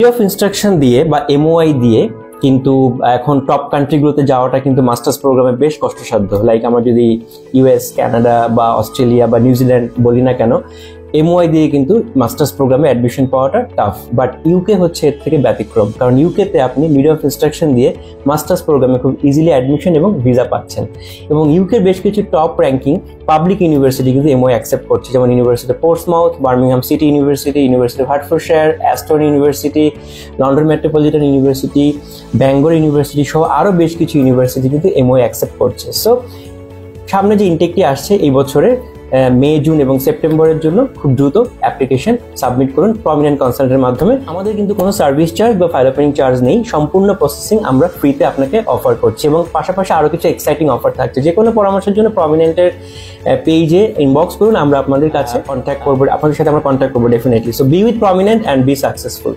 Of instruction দিয়ে বা MOI দিয়ে কিন্তু এখন টপ কান্ট্রিগুলোতে যাওয়াটা কিন্তু মাস্টার্স প্রোগ্রামে বেশ কষ্টসাধ্য। লাইক আমরা যদি ইউএস, কানাডা বা অস্ট্রেলিয়া বা নিউজিল্যান্ড বলি না কেন, এমওআই দিয়ে কিন্তু মাস্টার্স প্রোগ্রামে অ্যাডমিশন পাওয়াটা টাফ। বাট ইউকে হচ্ছে এর থেকে ব্যতিক্রম, কারণ ইউকেতে আপনি মিডিয়াম অফ ইনস্ট্রাকশন দিয়ে মাস্টার্স প্রোগ্রামে খুব ইজিলি অ্যাডমিশন এবং ভিসা পাচ্ছেন। এবং ইউকের বেশ কিছু টপ র্যাঙ্কিং পাবলিক ইউনিভার্সিটি কিন্তু এমওআই অ্যাকসেপ্ট করছে, যেমন university of Portsmouth, Birmingham city university, university of Hertfordshire, Aston university, London metropolitan university, Bangor university সহ আরও বেশ কিছু ইউনিভার্সিটি কিন্তু এমওআই অ্যাকসেপ্ট করছে। সো সামনে যে ইনটেকটি আসছে এই বছরে মে, জুন এবং সেপ্টেম্বরের জন্য খুব দ্রুত অ্যাপ্লিকেশন সাবমিট করুন প্রমিনেন্ট কনসালটেন্টের মাধ্যমে। আমাদের কিন্তু কোনো সার্ভিস চার্জ বা ফাইল ওপেনিং চার্জ নেই, সম্পূর্ণ প্রসেসিং আমরা ফ্রিতে আপনাকে অফার করছি এবং পাশাপাশি আরও কিছু এক্সাইটিং অফার থাকছে। যে কোনো পরামর্শের জন্য প্রমিনেন্টের পেজে ইনবক্স করুন, আমরা আপনাদের কাছে কন্ট্যাক্ট করবো, আপনাদের সাথে আমরা কন্ট্যাক্ট করবো definitely. So B with prominent and be successful.